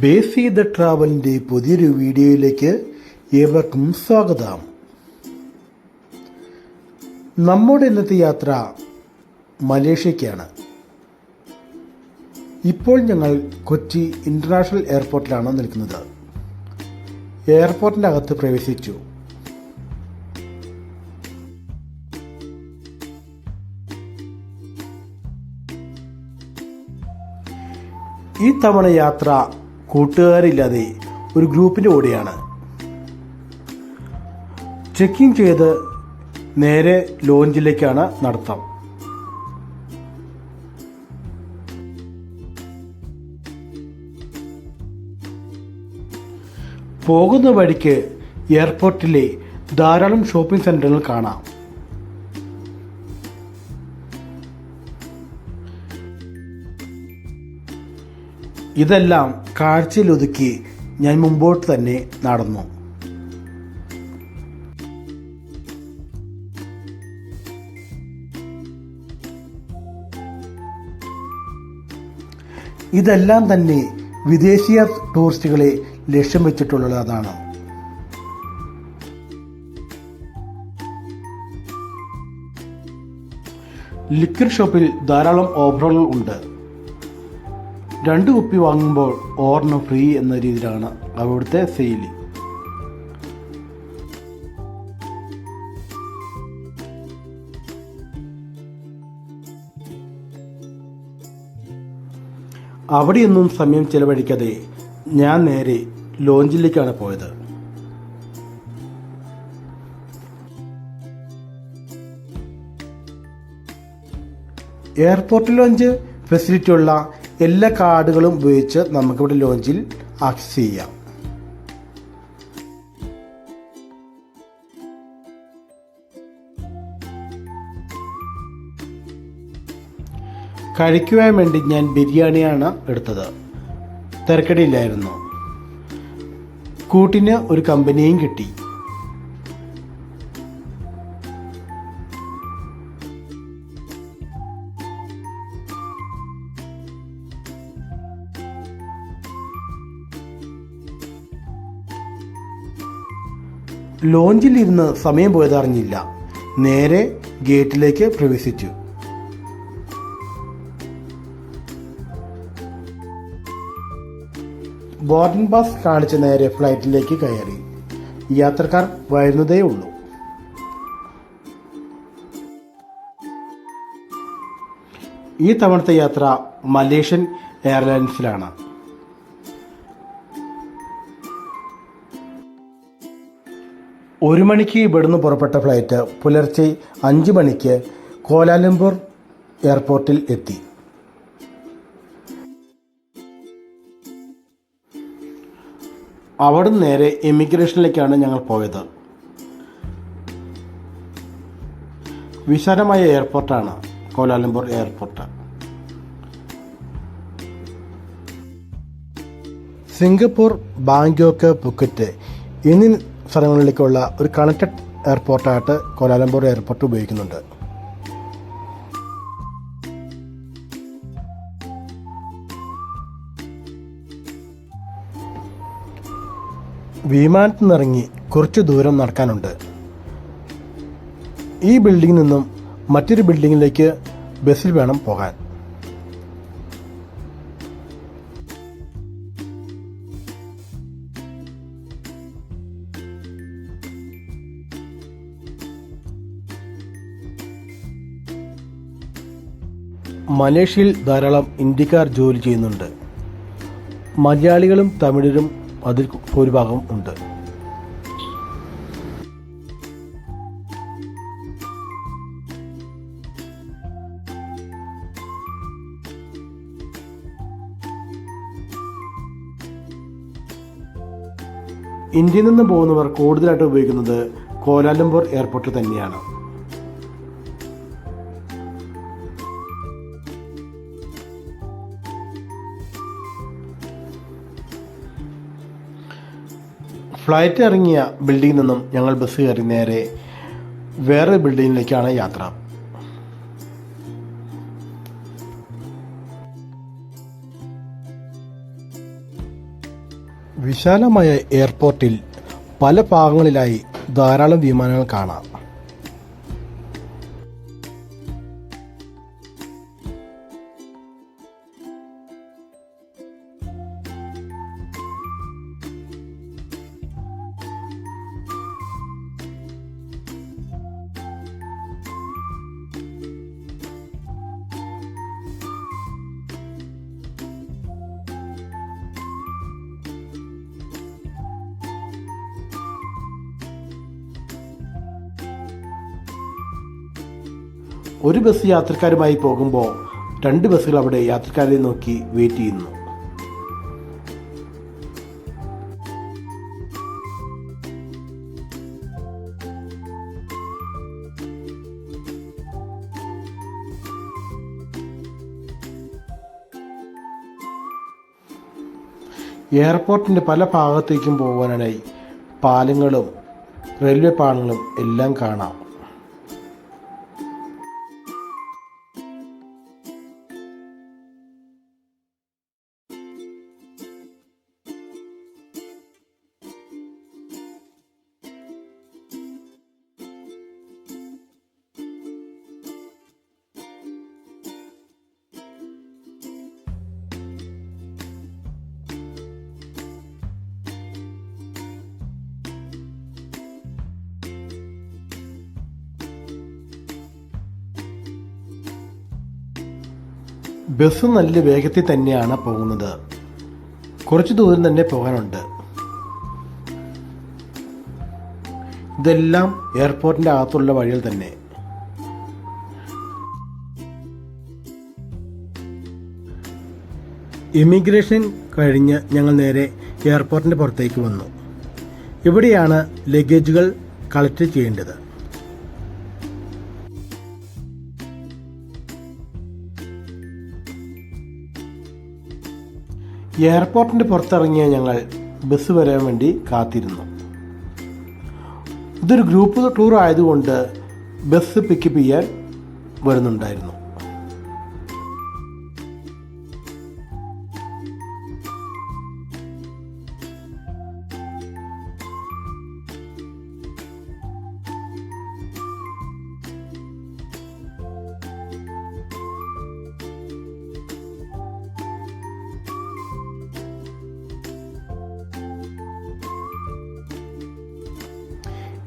ബേസി the ട്രാവലിൻ്റെ പുതിയൊരു വീഡിയോയിലേക്ക് ഏവർക്കും സ്വാഗതം. നമ്മുടെ ഇന്നത്തെ യാത്ര മലേഷ്യക്കാണ്. ഇപ്പോൾ ഞങ്ങൾ കൊച്ചി ഇൻ്റർനാഷണൽ എയർപോർട്ടിലാണ് നിൽക്കുന്നത്. എയർപോർട്ടിൻ്റെ അകത്ത് പ്രവേശിച്ചു. ഈ തവണ യാത്ര കൂട്ടുകാരില്ലാതെ ഒരു ഗ്രൂപ്പിൻ്റെ കൂടെയാണ്. ചെക്കിങ് ചെയ്ത് നേരെ ലോഞ്ചിലേക്കാണ് നടത്തം. പോകുന്ന വഴിക്ക് എയർപോർട്ടിലെ ധാരാളം ഷോപ്പിംഗ് സെൻ്ററുകൾ കാണാം. ഇതെല്ലാം കാഴ്ചയിലൊതുക്കി ഞാൻ മുമ്പോട്ട് തന്നെ നടന്നു. ഇതെല്ലാം തന്നെ വിദേശീയ ടൂറിസ്റ്റുകളെ ലക്ഷ്യം വെച്ചിട്ടുള്ളതാണ്. ലിക്വിഡ് ഷോപ്പിൽ ധാരാളം ഓഫറുകൾ ഉണ്ട്. 2 കുപ്പി വാങ്ങുമ്പോൾ ഓർണം ഫ്രീ എന്ന രീതിയിലാണ് അവിടുത്തെ സെയിൽ. അവിടെയൊന്നും സമയം ചെലവഴിക്കാതെ ഞാൻ നേരെ ലോഞ്ചിലേക്കാണ് പോയത്. എയർപോർട്ട് ലോഞ്ച് ഫെസിലിറ്റിയുള്ള എല്ലാ കാർഡുകളും ഉപയോഗിച്ച് നമുക്കിവിടെ ലോഞ്ചിൽ ആക്സസ് ചെയ്യാം. കഴിക്കുവാൻ വേണ്ടി ഞാൻ ബിരിയാണിയാണ് എടുത്തത്. തിരക്കടിയില്ലായിരുന്നു. കൂട്ടിന് ഒരു കമ്പനിയും കിട്ടി. ലോഞ്ചിൽ ഇരുന്ന് സമയം പോയതറിഞ്ഞില്ല. നേരെ ഗേറ്റിലേക്ക് പ്രവേശിച്ചു. ബോർഡിംഗ് പാസ് കാണിച്ച് നേരെ ഫ്ലൈറ്റിലേക്ക് കയറി. യാത്രക്കാർ വരുന്നതേ ഉള്ളൂ. ഈ തവണത്തെ യാത്ര മലേഷ്യൻ എയർലൈൻസിലാണ്. ഒരു മണിക്ക് ഇവിടുന്ന് പുറപ്പെട്ട ഫ്ലൈറ്റ് പുലർച്ചെ 5 മണിക്ക് കോലാലംപൂർ എയർപോർട്ടിൽ എത്തി. അവിടെ നേരെ ഇമിഗ്രേഷനിലേക്കാണ് ഞങ്ങൾ പോയത്. വിശാലമായ എയർപോർട്ടാണ് കോലാലംപൂർ എയർപോർട്ട്. സിംഗപ്പൂർ, ബാങ്കോക്ക്, പുക്കറ്റ് എന്നീ സ്ഥലങ്ങളിലേക്കുള്ള ഒരു കണക്റ്റഡ് എയർപോർട്ടായിട്ട് കോലാലംപൂർ എയർപോർട്ട് ഉപയോഗിക്കുന്നുണ്ട്. വിമാനത്തിൽ നിന്നിറങ്ങി കുറച്ച് ദൂരം നടക്കാനുണ്ട്. ഈ ബിൽഡിങ്ങിൽ നിന്നും മറ്റൊരു ബിൽഡിങ്ങിലേക്ക് ബസ്സിൽ വേണം പോകാൻ. മലേഷ്യയിൽ ധാരാളം ഇന്ത്യക്കാർ ജോലി ചെയ്യുന്നുണ്ട്. മലയാളികളും തമിഴരും അതിൽ ഭൂരിഭാഗം ഉണ്ട്. ഇന്ത്യയിൽ നിന്ന് പോകുന്നവർ കൂടുതലായിട്ട് ഉപയോഗിക്കുന്നത് കോലാലംപൂർ എയർപോർട്ട് തന്നെയാണ്. ഫ്ലൈറ്റ് ഇറങ്ങിയ ബിൽഡിങ്ങിൽ നിന്നും ഞങ്ങൾ ബസ് കയറി നേരെ വേറെ ബിൽഡിങ്ങിലേക്കാണ് യാത്ര. വിശാലമായ എയർപോർട്ടിൽ പല ഭാഗങ്ങളിലായി ധാരാളം വിമാനങ്ങൾ കാണാം. ഒരു ബസ് യാത്രക്കാരുമായി പോകുമ്പോൾ 2 ബസ്സുകൾ അവിടെ യാത്രക്കാരെ നോക്കി വെയിറ്റ് ചെയ്യുന്നു. എയർപോർട്ടിൻ്റെ പല ഭാഗത്തേക്കും പോകാനായി പാലങ്ങളും റെയിൽവേ പാളങ്ങളും എല്ലാം കാണാം. ബസ് നല്ല വേഗത്തിൽ തന്നെയാണ് പോകുന്നത്. കുറച്ച് ദൂരം തന്നെ പോകാനുണ്ട്. ഇതെല്ലാം എയർപോർട്ടിൻ്റെ അകത്തുള്ള വഴികൾ തന്നെ. ഇമിഗ്രേഷൻ കഴിഞ്ഞ് ഞങ്ങൾ നേരെ എയർപോർട്ടിൻ്റെ പുറത്തേക്ക് വന്നു. ഇവിടെയാണ് ലഗേജുകൾ കളക്ട് ചെയ്യേണ്ടത്. എയർപോർട്ടിൻ്റെ പുറത്തിറങ്ങിയ ഞങ്ങൾ ബസ് വരാൻ വേണ്ടി കാത്തിരുന്നു. ഇതൊരു ഗ്രൂപ്പ് ടൂർ ആയതുകൊണ്ട് ബസ് പിക്കപ്പ് ചെയ്യാൻ വരുന്നുണ്ടായിരുന്നു.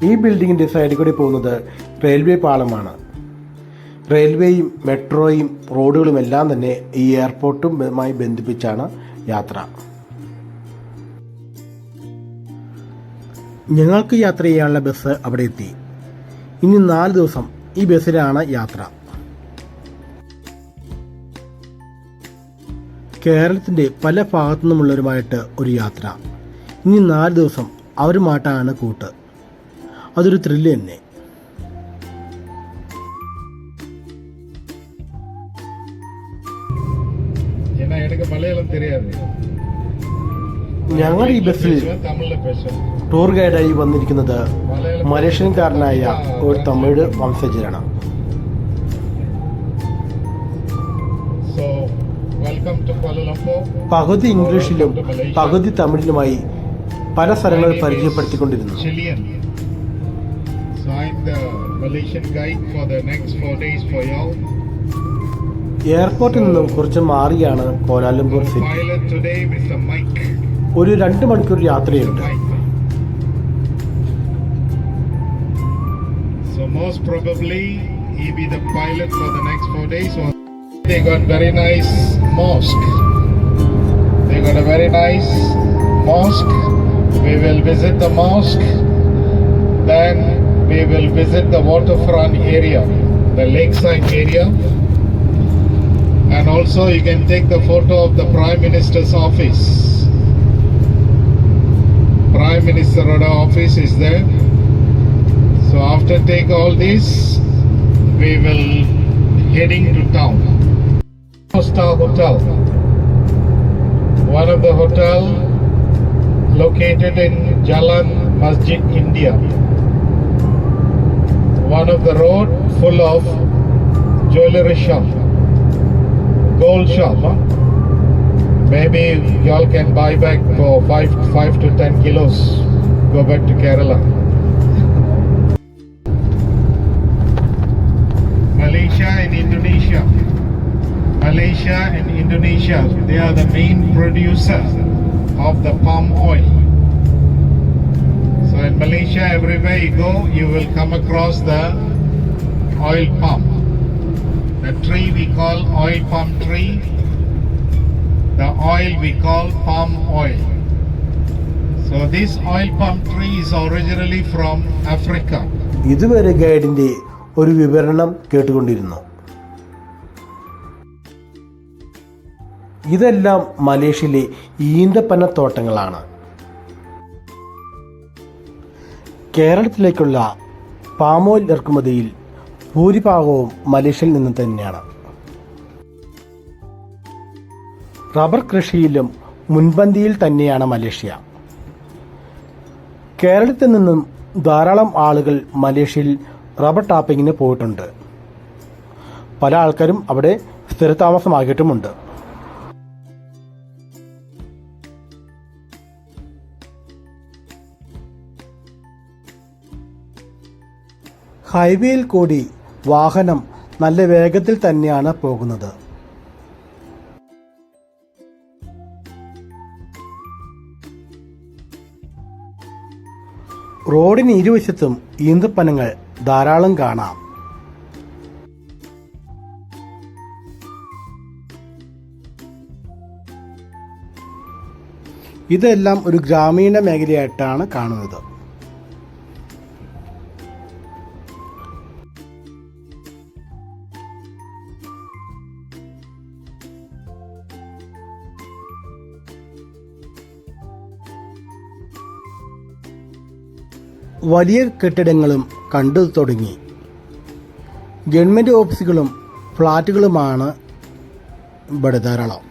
ഈ ബിൽഡിങ്ങിൻ്റെ സൈഡിൽ കൂടി പോകുന്നത് റെയിൽവേ പാളമാണ്. റെയിൽവേയും മെട്രോയും റോഡുകളും എല്ലാം തന്നെ ഈ എയർപോർട്ടുമായി ബന്ധിപ്പിച്ചാണ് യാത്ര. ഞങ്ങൾക്ക് യാത്ര ചെയ്യാനുള്ള ബസ് അവിടെ എത്തി. ഇനി 4 ദിവസം ഈ ബസ്സിലാണ് യാത്ര. കേരളത്തിൻ്റെ പല ഭാഗത്തു നിന്നുമുള്ളവരുമായിട്ട് ഒരു യാത്ര. ഇനി 4 ദിവസം അവരുമായിട്ടാണ് കൂട്ട്. അതൊരു ത്രില്ല് തന്നെ. ഞങ്ങൾ ഈ ബസ്സിൽ ടൂർ ഗൈഡായി വന്നിരിക്കുന്നത് മലേഷ്യൻകാരനായ ഒരു തമിഴ് വംശജരാണ്. പകുതി ഇംഗ്ലീഷിലും പകുതി തമിഴിലുമായി പല സ്ഥലങ്ങൾ പരിചയപ്പെടുത്തിക്കൊണ്ടിരുന്നു. എയർപോർട്ടിൽ നിന്നും കുറച്ച് മാറിയാണ് കോലാലംപൂർ സിറ്റി. ഒരു 2 മണിക്കൂർ യാത്രയുണ്ട്. So most probably he be the pilot for the next 4 days. They got very nice mosque. They got a very nice mosque. We will visit the mosque. Then we will visit the waterfront area, the lakeside area. And also you can take the photo of the Prime Minister's office. Prime Minister office is there. So after take all this, we will heading to town. Star Hotel. One of the hotel located in Jalan Masjid, India. One of the road full of jewelry shop, gold shop. Maybe y'all can buy back for 5 to 10 kilos. Go back to Kerala. Malaysia and Indonesia. Malaysia and Indonesia, they are the main producer of the palm oil. So in Malaysia, everywhere you go, you will come across the oil palm. The tree we call oil palm tree. The oil we call palm oil. So this oil palm tree is originally from Africa. ഇതുവരെ ഗൈഡിൻ്റെ ഒരു വിവരണം കേട്ടുകൊണ്ടിരുന്നു. ഇതെല്ലാം മലേഷ്യയിലെ ഈന്തപ്പനത്തോട്ടങ്ങളാണ്. കേരളത്തിലേക്കുള്ള palm oil ഇറക്കുമതിയിൽ ഭൂരിഭാഗവും മലേഷ്യയിൽ നിന്ന് തന്നെയാണ്. Rubber കൃഷിയിലും മുൻപന്തിയിൽ തന്നെയാണ് മലേഷ്യ. കേരളത്തിൽ നിന്നും ധാരാളം ആളുകൾ മലേഷ്യയിൽ റബ്ബർ ടാപ്പിങ്ങിന് പോയിട്ടുണ്ട്. പല ആൾക്കാരും അവിടെ സ്ഥിരതാമസമാക്കിയിട്ടുമുണ്ട്. ഹൈവേയിൽ കൂടി വാഹനം നല്ല വേഗത്തിൽ തന്നെയാണ് പോകുന്നത്. റോഡിന് ഇരുവശത്തും ഈന്തപ്പനങ്ങൾ ധാരാളം കാണാം. ഇതെല്ലാം ഒരു ഗ്രാമീണ മേഖലയായിട്ടാണ് കാണുന്നത്. വലിയ കെട്ടിടങ്ങളും കണ്ടു തുടങ്ങി. ഗവൺമെൻറ് ഓഫീസുകളും ഫ്ലാറ്റുകളുമാണ് ഇവിടെ ധാരാളം.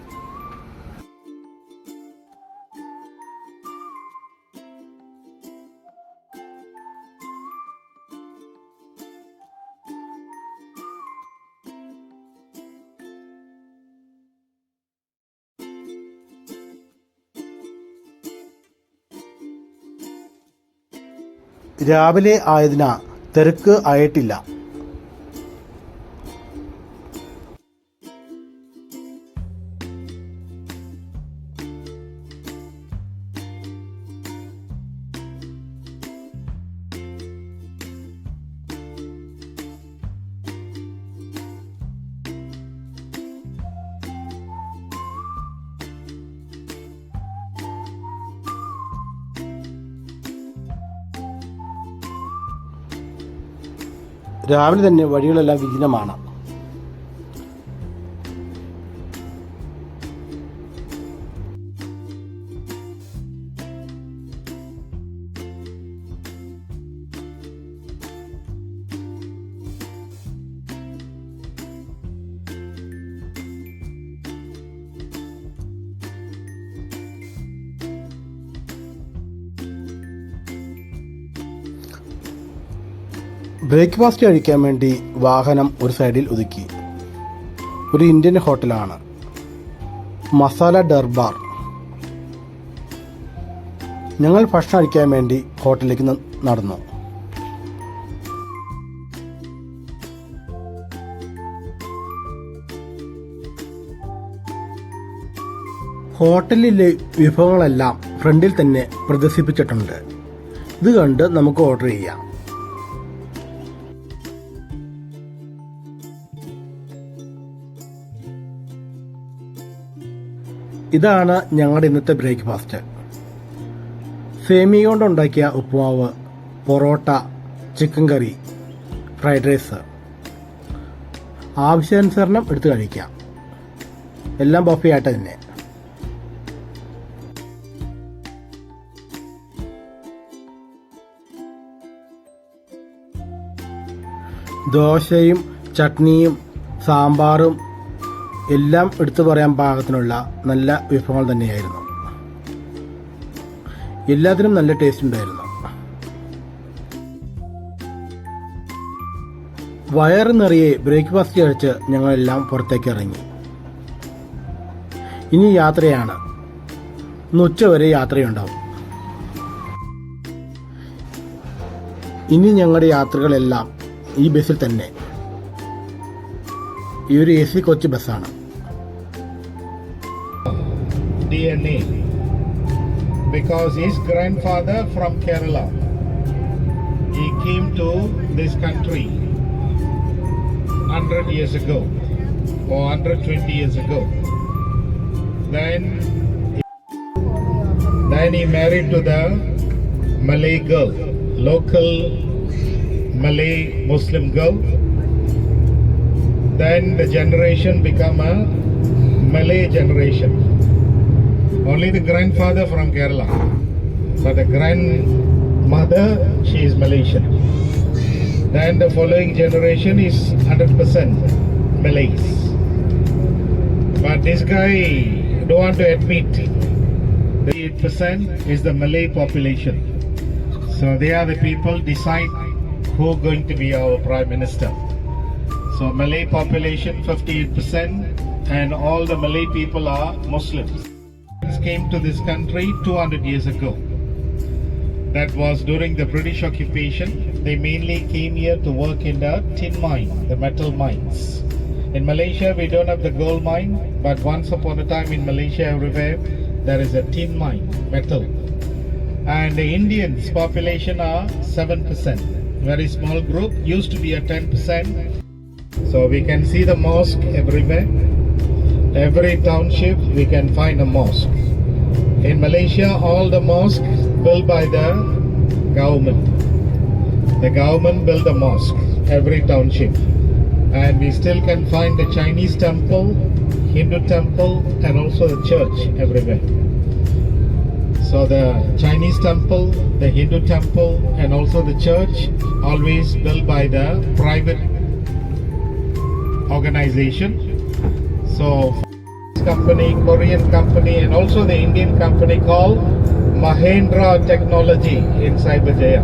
രാവിലെ ആയതിനാൽ തിരക്ക് ആയിട്ടില്ല. രാവിലെ തന്നെ വഴികളെല്ലാം വിജനമാണ്. ബ്രേക്ക്ഫാസ്റ്റ് കഴിക്കാൻ വേണ്ടി വാഹനം ഒരു സൈഡിൽ ഒതുക്കി. ഒരു ഇന്ത്യൻ ഹോട്ടലാണ്, മസാല ദർബാർ. ഞങ്ങൾ ഭക്ഷണം കഴിക്കാൻ വേണ്ടി ഹോട്ടലിലേക്ക് നടന്നു. ഹോട്ടലിലെ വിഭവങ്ങളെല്ലാം ഫ്രണ്ടിൽ തന്നെ പ്രദർശിപ്പിച്ചിട്ടുണ്ട്. ഇത് കണ്ട് നമുക്ക് ഓർഡർ ചെയ്യാം. ഇതാണ് ഞങ്ങളുടെ ഇന്നത്തെ ബ്രേക്ക്ഫാസ്റ്റ്. സേമിയ കൊണ്ടുണ്ടാക്കിയ ഉപ്പുമാവ്, പൊറോട്ട, ചിക്കൻ കറി, ഫ്രൈഡ് റൈസ്. ആവശ്യാനുസരണം എടുത്ത് കഴിക്കാം. എല്ലാം ബഫേ ആയിട്ട് തന്നെ. ദോശയും ചട്നിയും സാമ്പാറും എല്ലാം എടുത്തു പറയാൻ പാകത്തിനുള്ള നല്ല വിഭവങ്ങൾ തന്നെയായിരുന്നു. എല്ലാത്തിനും നല്ല ടേസ്റ്റ് ഉണ്ടായിരുന്നു. വയറ് നിറയെ ബ്രേക്ക്ഫാസ്റ്റ് കഴിച്ച് ഞങ്ങളെല്ലാം പുറത്തേക്ക് ഇറങ്ങി. ഇനി യാത്രയാണ്. ഇന്ന് ഉച്ചവരെ യാത്രയുണ്ടാവും. ഇനി ഞങ്ങളുടെ യാത്രകളെല്ലാം ഈ ബസ്സിൽ തന്നെ. ഈ ഒരു AC കോച്ച് ബസ്സാണ്. DNA, because his grandfather from Kerala, he came to this country 100 years ago or 120 years ago. Then he married to the Malay girl, local Malay Muslim girl. Then the generation become a Malay generation. Only the grandfather from Kerala, but the grandmother, she is Malaysian. Then the following generation is 100% Malays. But this guy don't want to admit the 8% is the Malay population. So they are the people decide who going to be our Prime Minister. So Malay population 58% and all the Malay people are Muslims. Came to this country 200 years ago. That was during the British occupation. They mainly came here to work in the tin mine, the metal mines. In Malaysia, we don't have the gold mine, but once upon a time in Malaysia, everywhere there is a tin mine, metal. And the Indians population are 7%. Very small group, used to be a 10%. So we can see the mosque everywhere. Every township we can find a mosque. In Malaysia, all the mosques built by the government. The government built the mosque, every township. And we still can find the Chinese temple, Hindu temple, and also the church everywhere. So the Chinese temple, the Hindu temple, and also the church always built by the private organization. So company, Korean company, and also the Indian company called Mahendra Technology in Cyberjaya.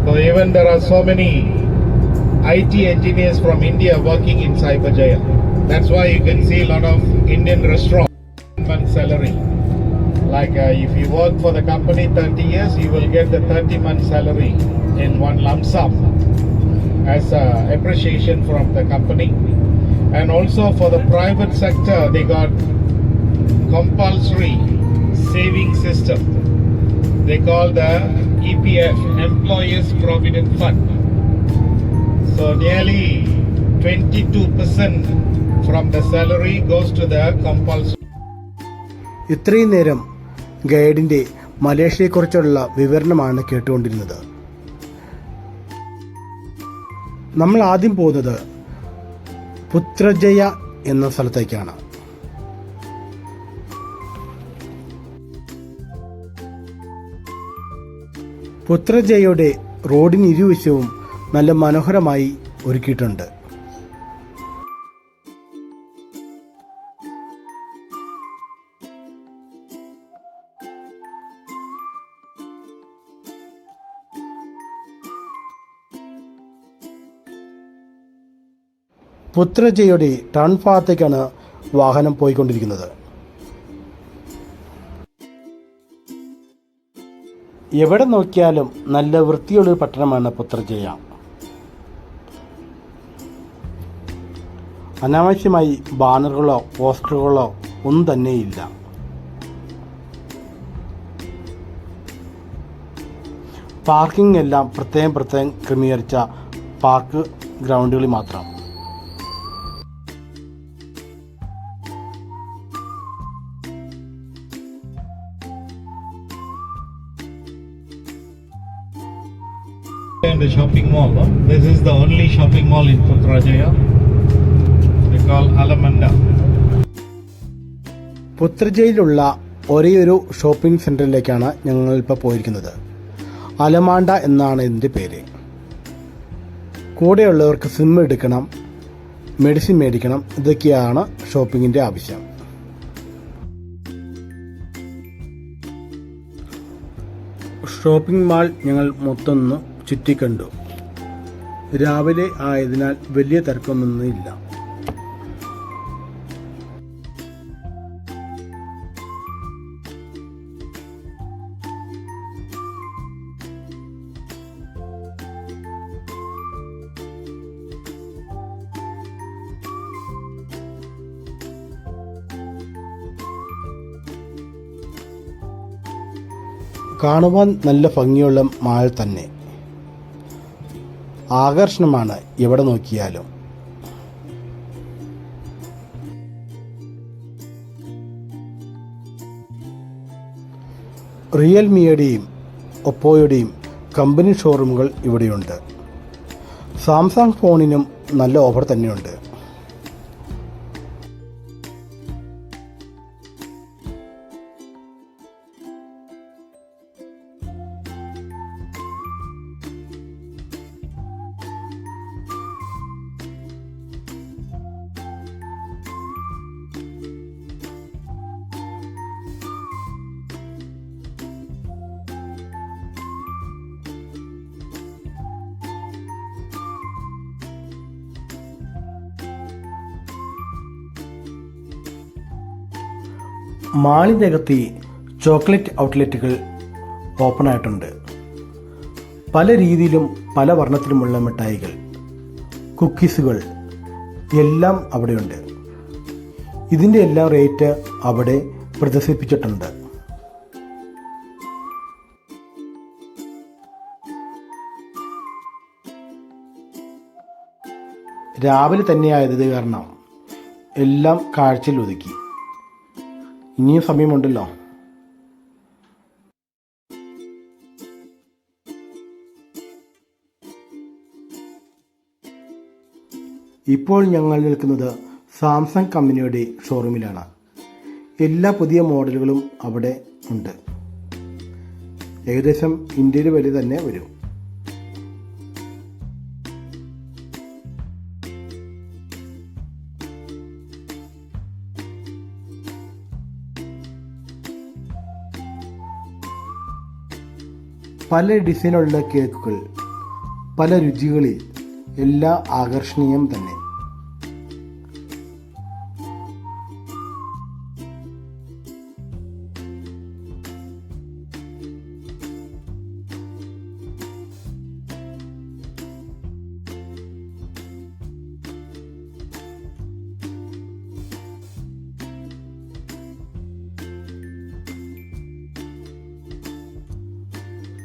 So even there are so many IT engineers from India working in Cyberjaya. That's why you can see a lot of Indian restaurants. Month salary. Like if you work for the company 30 years, you will get the 30-month salary in one lump sum as appreciation from the company. And also for the private sector, they got compulsory saving system. They call the EPF, Employees Provident Fund. So nearly 22% from the salary goes to the compulsory. ഇത്രയും നേരം ഗൈഡിൻ്റെ മലേഷ്യയെക്കുറിച്ചുള്ള വിവരണമാണ് കേട്ടുകൊണ്ടിരുന്നത്. നമ്മൾ ആദ്യം പോകുന്നത് പുത്രജയ എന്ന സ്ഥലത്തേക്കാണ്. പുത്രജയയുടെ റോഡിന് ഇരുവശവും നല്ല മനോഹരമായി ഒരുക്കിയിട്ടുണ്ട്. പുത്രജയയുടെ ടൺ ഭാഗത്തേക്കാണ് വാഹനം പോയിക്കൊണ്ടിരിക്കുന്നത്. എവിടെ നോക്കിയാലും നല്ല വൃത്തിയുള്ളൊരു പട്ടണമാണ് പുത്രജയ. അനാവശ്യമായി ബാനറുകളോ പോസ്റ്ററുകളോ ഒന്നും തന്നെയില്ല. പാർക്കിംഗ് എല്ലാം പ്രത്യേകം ക്രമീകരിച്ച പാർക്ക് ഗ്രൗണ്ടുകളിൽ മാത്രം. In the shopping mall, this is the only shopping mall in Putrajaya. They call Alamanda. പുത്രജയിലുള്ള ഒരേയൊരു ഷോപ്പിംഗ് സെൻറ്ററിലേക്കാണ് ഞങ്ങളിപ്പോൾ പോയിരിക്കുന്നത്. അലമാണ്ട എന്നാണ് ഇതിൻ്റെ പേര്. കൂടെയുള്ളവർക്ക് സിം എടുക്കണം, മെഡിസിൻ മേടിക്കണം, ഇതൊക്കെയാണ് ഷോപ്പിങ്ങിൻ്റെ ആവശ്യം. ഷോപ്പിംഗ് മാൾ ഞങ്ങൾ മൊത്തം ചുറ്റിക്കണ്ടു. രാവിലെ ആയതിനാൽ വലിയ തിരക്കൊന്നുമില്ല. കാണുവാൻ നല്ല ഭംഗിയുള്ള മാൾ തന്നെ. ആകർഷണമാണ് എവിടെ നോക്കിയാലും. റിയൽമിയുടെയും ഒപ്പോയുടെയും കമ്പനി ഷോറൂമുകൾ ഇവിടെയുണ്ട്. സാംസങ് ഫോണിനും നല്ല ഓഫർ തന്നെയുണ്ട്. മാളിനകത്ത് ചോക്ലേറ്റ് ഔട്ട്ലെറ്റുകൾ ഓപ്പൺ ആയിട്ടുണ്ട്. പല രീതിയിലും പല വർണ്ണത്തിലുമുള്ള മിഠായികൾ, കുക്കീസുകൾ എല്ലാം അവിടെയുണ്ട്. ഇതിൻ്റെ എല്ലാം റേറ്റ് അവിടെ പ്രദർശിപ്പിച്ചിട്ടുണ്ട്. രാവിലെ തന്നെയായത് കാരണം എല്ലാം കാഴ്ചയിൽ ഒതുക്കി. ഇനിയും സമയമുണ്ടല്ലോ. ഇപ്പോൾ ഞങ്ങൾ നിൽക്കുന്നത് സാംസങ് കമ്പനിയുടെ ഷോറൂമിലാണ്. എല്ലാ പുതിയ മോഡലുകളും അവിടെ ഉണ്ട്. ഏകദേശം ഇന്ത്യയിൽ വില തന്നെ വരും. പല ഡിസൈനുള്ള കേക്കുകൾ, പല രുചികളിൽ, എല്ലാം ആകർഷണീയം തന്നെ.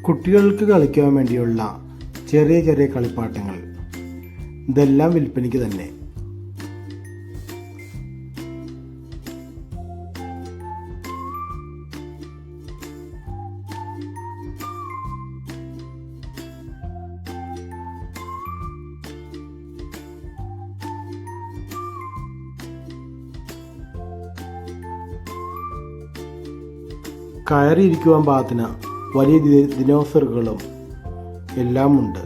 കുട്ടികൾക്ക് കളിക്കാൻ വേണ്ടിയുള്ള ചെറിയ ചെറിയ കളിപ്പാട്ടങ്ങൾ, ഇതെല്ലാം വിൽപ്പനയ്ക്ക് തന്നെ. കയറിയിരിക്കുവാൻ പാകത്തിന് വലിയ ദിനോസറുകളും എല്ലാം ഉണ്ട്.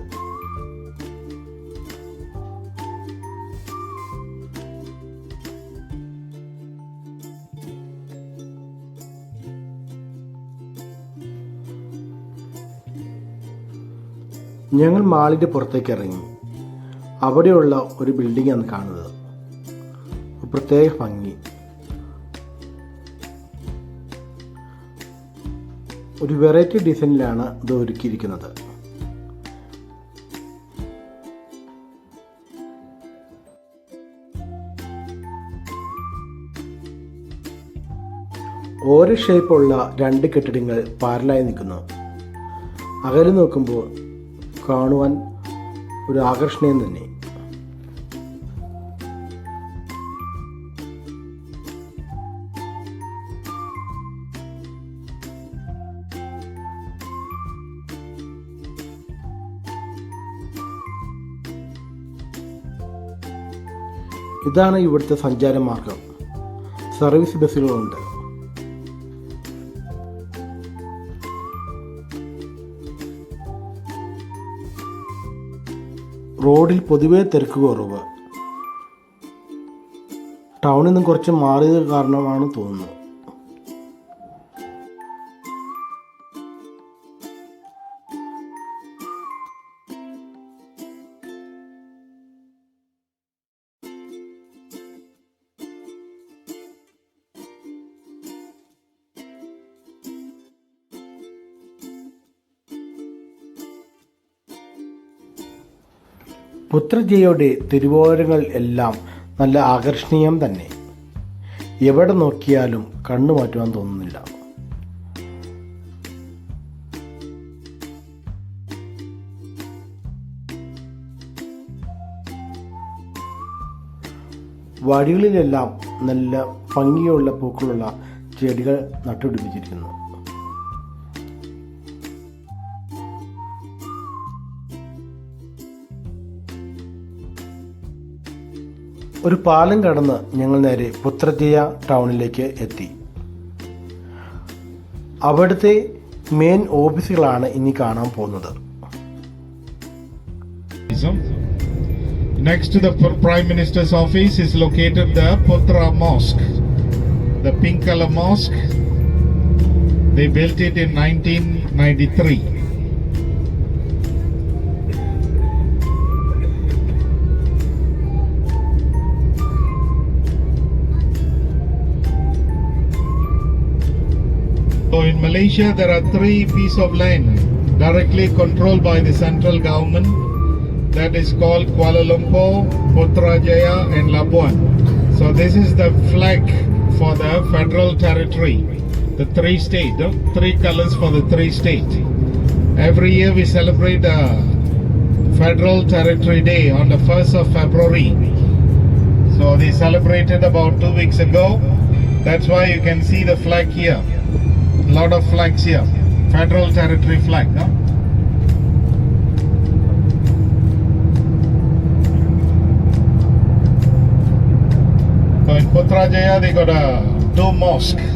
ഞങ്ങൾ മാളിൻ്റെ പുറത്തേക്ക് ഇറങ്ങി. അവിടെയുള്ള ഒരു ബിൽഡിംഗാണ് കാണുന്നത്. പ്രത്യേക ഭംഗി. ഒരു വെറൈറ്റി ഡിസൈനിലാണ് ഇത് ഒരുക്കിയിരിക്കുന്നത്. ഓരോ ഷേപ്പുള്ള രണ്ട് കെട്ടിടങ്ങൾ പാരലായി നിൽക്കുന്നു. അകലെ നോക്കുമ്പോൾ കാണുവാൻ ഒരു ആകർഷണീയം തന്നെ. ഇതാണ് ഇവിടുത്തെ സഞ്ചാരമാർഗം. സർവീസ് ബസ്സുകളുണ്ട്. റോഡിൽ പൊതുവെ തിരക്ക് കുറവ്. ടൗണിൽ നിന്നും കുറച്ച് മാറിയത് കാരണമാണ് തോന്നുന്നു. പുത്രജയുടെ തിരുവോരങ്ങൾ എല്ലാം നല്ല ആകർഷണീയം തന്നെ. എവിടെ നോക്കിയാലും കണ്ണു മാറ്റുവാൻ തോന്നുന്നില്ല. വഴികളിലെല്ലാം നല്ല ഭംഗിയുള്ള പൂക്കളുള്ള ചെടികൾ നട്ടുപിടിപ്പിച്ചിരിക്കുന്നു. ഒരു പാലം കടന്ന് ഞങ്ങൾ നേരെ പുത്രജയ ടൗണിലേക്ക് എത്തി. അവിടുത്തെ മെയിൻ ഓഫീസുകളാണ് ഇനി കാണാൻ പോകുന്നത്. Next to the Prime Minister's office is located the Putra Mosque, the pink color mosque. They built it in 1993. So in Malaysia there are 3 pieces of land directly controlled by the central government. That is called Kuala Lumpur, Putrajaya and Labuan. So this is the flag for the federal territory, the 3 states, 3 colors for the 3 states. Every year we celebrate Federal Territory Day on the 1st of February. So they celebrated about 2 weeks ago. That's why you can see the flag here. A lot of flags here. Federal Territory flag. So in Putrajaya they got 2 mosques.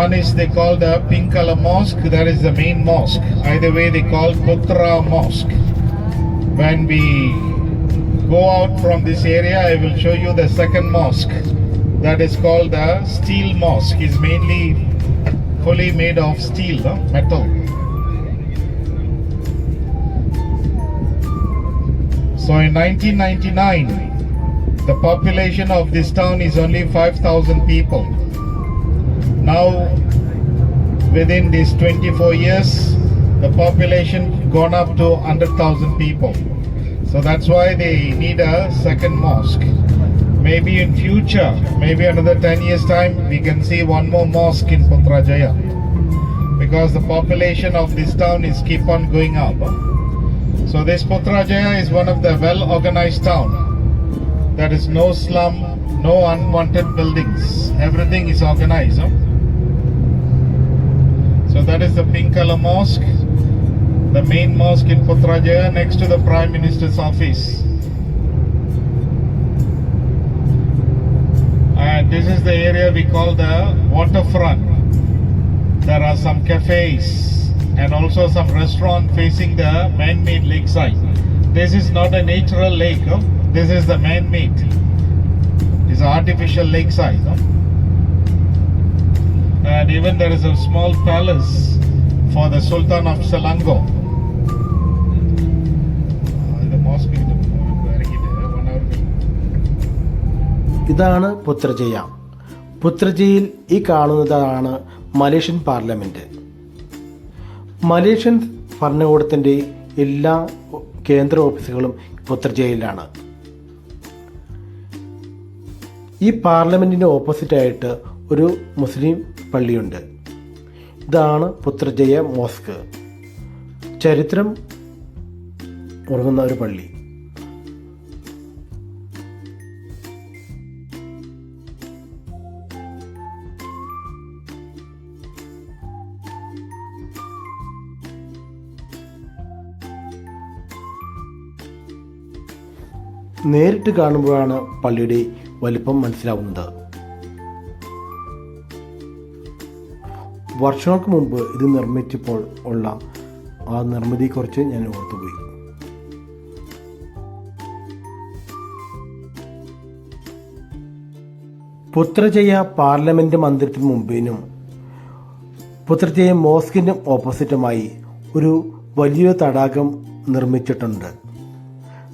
One is they call the pink color mosque, that is the main mosque. Either way they call Putra Mosque. When we go out from this area, I will show you the second mosque. That is called the Steel Mosque. It's mainly fully made of steel, metal. So in 1999, the population of this town is only 5,000 people. Now, within these 24 years, the population gone up to 100,000 people. So that's why they need a second mosque. Maybe in future, maybe another 10 years time, we can see one more mosque in Putrajaya. Because the population of this town is keep on going up. So this Putrajaya is one of the well-organized town. There is no slum, no unwanted buildings. Everything is organized. So that is the pink color mosque, the main mosque in Putrajaya next to the Prime Minister's office. And this is the area we call the waterfront. There are some cafes and also some restaurant facing the man-made lakeside. This is not a natural lake. This is the man-made. It's an artificial lakeside. And even there is a small palace for the Sultan of Selangor. The mosque is ഇതാണ് പുത്രജയ. പുത്രജയയിൽ ഈ കാണുന്നതാണ് Malaysian parliament. Malaysian ഭരണകൂടത്തിൻ്റെ എല്ലാ കേന്ദ്ര ഓഫീസുകളും പുത്രജയയിലാണ്. ഈ പാർലമെൻറ്റിൻ്റെ ഓപ്പോസിറ്റായിട്ട് ഒരു മുസ്ലിം പള്ളിയുണ്ട്. ഇതാണ് പുത്രജയ മോസ്ക്. ചരിത്രം ഉറങ്ങുന്ന ഒരു പള്ളി. നേരിട്ട് കാണുമ്പോഴാണ് പള്ളിയുടെ വലിപ്പം മനസ്സിലാവുന്നത്. വർഷങ്ങൾക്ക് മുമ്പ് ഇത് നിർമ്മിച്ചപ്പോൾ ഉള്ള ആ നിർമ്മിതിയെക്കുറിച്ച് ഞാൻ ഓർത്തുപോയി. പുത്രജയ പാർലമെൻറ്റ് മന്ദിരത്തിന് മുമ്പിനും പുത്രജയ മോസ്കിനും ഓപ്പോസിറ്റുമായി ഒരു വലിയൊരു തടാകം നിർമ്മിച്ചിട്ടുണ്ട്.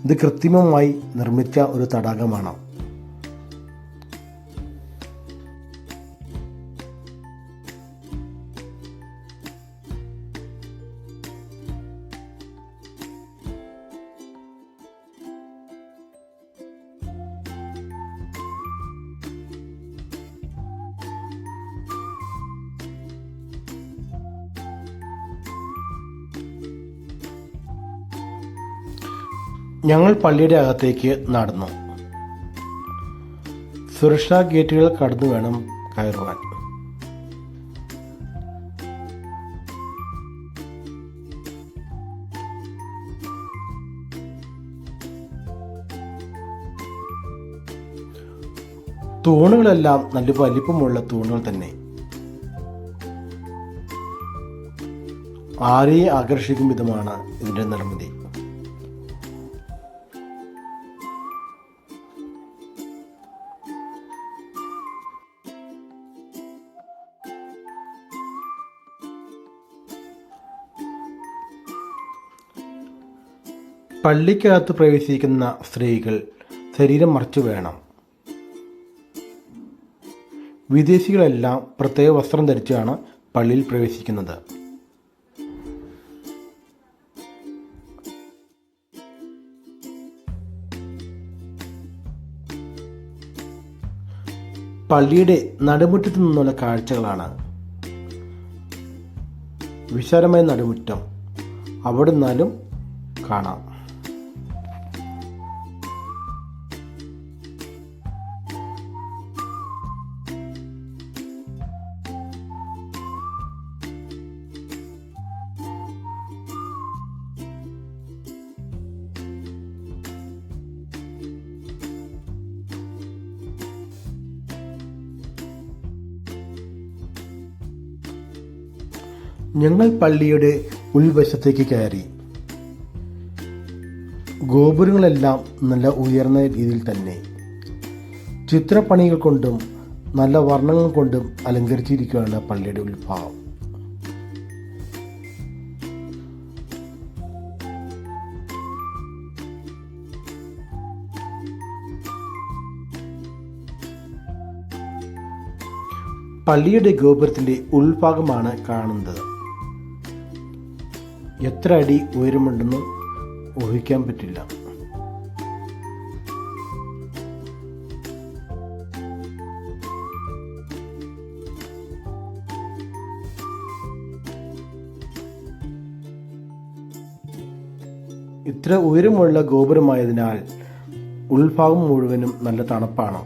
ഇത് കൃത്രിമമായി നിർമ്മിച്ച ഒരു തടാകമാണ്. ഞങ്ങൾ പള്ളിയുടെ അകത്തേക്ക് നടന്നു. സുരക്ഷാ ഗേറ്റുകൾ കടന്നു വേണം കയറുവാൻ. തൂണുകളെല്ലാം നല്ല വലിപ്പമുള്ള തൂണുകൾ തന്നെ. ആരെയും ആകർഷിക്കും വിധമാണ് ഇതിൻ്റെ നിർമ്മിതി. പള്ളിക്കകത്ത് പ്രവേശിക്കുന്ന സ്ത്രീകൾ ശരീരം മറച്ചു വേണം. വിദേശികളെല്ലാം പ്രത്യേക വസ്ത്രം ധരിച്ചാണ് പള്ളിയിൽ പ്രവേശിക്കുന്നത്. പള്ളിയുടെ നടുമുറ്റത്തു നിന്നുള്ള കാഴ്ചകളാണ്. വിശാലമായ നടുമുറ്റം അവിടെ നിന്നാലും കാണാം. ഞങ്ങൾ പള്ളിയുടെ ഉൾവശത്തേക്ക് കയറി. ഗോപുരങ്ങളെല്ലാം നല്ല ഉയർന്ന രീതിയിൽ തന്നെ ചിത്രപ്പണികൾ കൊണ്ടും നല്ല വർണ്ണങ്ങൾ കൊണ്ടും അലങ്കരിച്ചിരിക്കുകയാണ് പള്ളിയുടെ ഉൾഭാഗം. പള്ളിയുടെ ഗോപുരത്തിൻ്റെ ഉൾഭാഗമാണ് കാണുന്നത്. എത്ര അടി ഉയരമുണ്ടെന്ന് ഊഹിക്കാൻ പറ്റില്ല. ഇത്ര ഉയരമുള്ള ഗോപുരമായതിനാൽ ഉൾഭാഗം മുഴുവനും നല്ല തണുപ്പാണ്.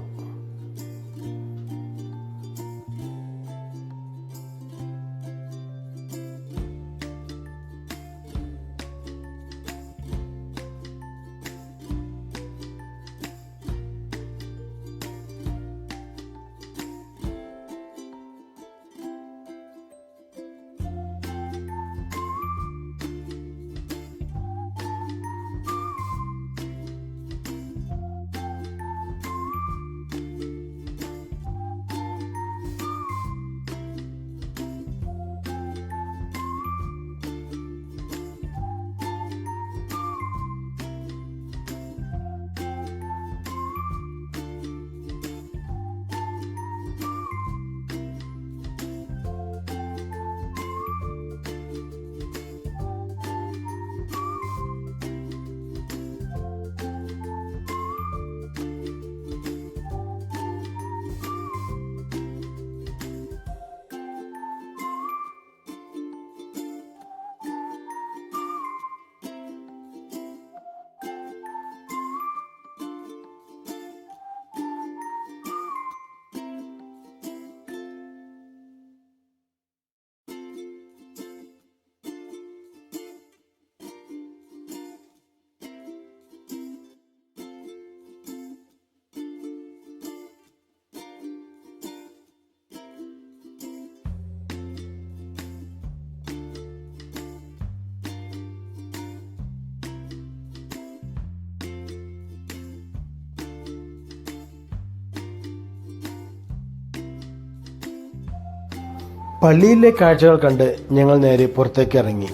പള്ളിയിലെ കാഴ്ചകൾ കണ്ട് ഞങ്ങൾ നേരെ പുറത്തേക്ക് ഇറങ്ങി.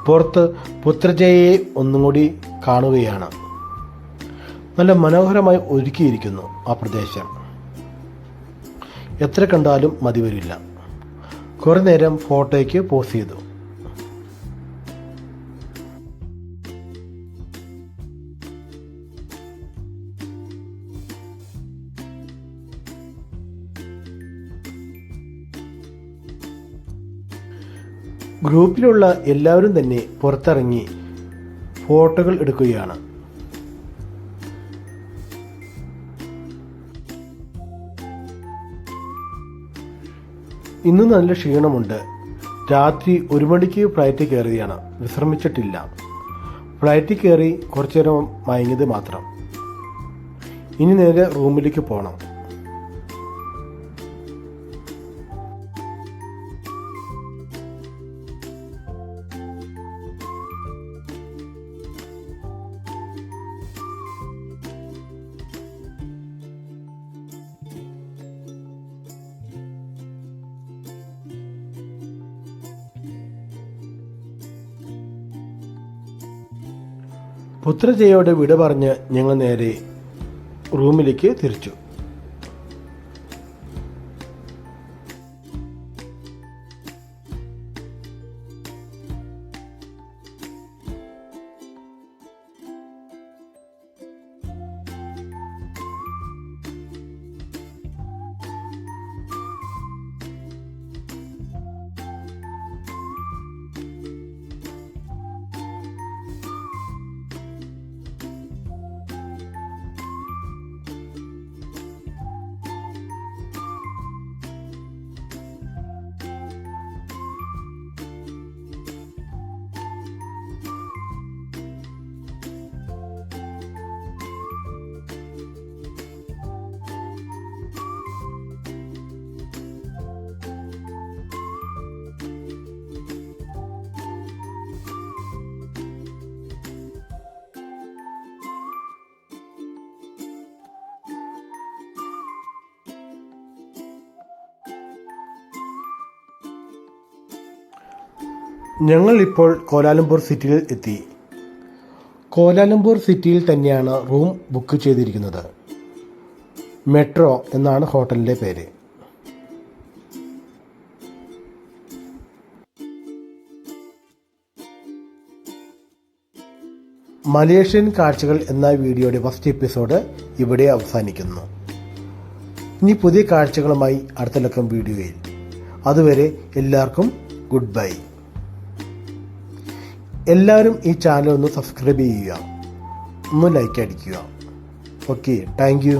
പുറത്ത് പുത്രജയെ ഒന്നും കൂടി കാണുകയാണ്. നല്ല മനോഹരമായി ഒരുക്കിയിരിക്കുന്നു ആ പ്രദേശം. എത്ര കണ്ടാലും മതി വരില്ല. കുറേ നേരം ഫോട്ടോയ്ക്ക് പോസ് ചെയ്തു. ഗ്രൂപ്പിലുള്ള എല്ലാവരും തന്നെ പുറത്തിറങ്ങി ഫോട്ടോകൾ എടുക്കുകയാണ്. ഇന്ന് നല്ല ക്ഷീണമുണ്ട്. രാത്രി 1 മണിക്ക് ഫ്ലൈറ്റ് കയറിയാണ്. വിശ്രമിച്ചിട്ടില്ല. ഫ്ലൈറ്റിൽ കയറി കുറച്ചു നേരം മയങ്ങിയത് മാത്രം. ഇനി നേരെ റൂമിലേക്ക് പോകണം. പുത്രജയോട് വിട പറഞ്ഞ് ഞങ്ങൾ നേരെ റൂമിലേക്ക് തിരിച്ചു. ഞങ്ങൾ ഇപ്പോൾ കോലാലംപൂർ സിറ്റിയിൽ എത്തി. കോലാലംപൂർ സിറ്റിയിൽ തന്നെയാണ് റൂം ബുക്ക് ചെയ്തിരിക്കുന്നത്. മെട്രോ എന്നാണ് ഹോട്ടലിൻ്റെ പേര്. മലേഷ്യൻ കാഴ്ചകൾ എന്ന വീഡിയോയുടെ ഫസ്റ്റ് എപ്പിസോഡ് ഇവിടെ അവസാനിക്കുന്നു. ഇനി പുതിയ കാഴ്ചകളുമായി അടുത്ത ലക്കം വീഡിയോയിൽ. അതുവരെ എല്ലാവർക്കും ഗുഡ് ബൈ. എല്ലാവരും ഈ ചാനൽ ഒന്ന് സബ്സ്ക്രൈബ് ചെയ്യുക, ഒന്ന് ലൈക്ക് അടിക്കുക. Okay, thank you.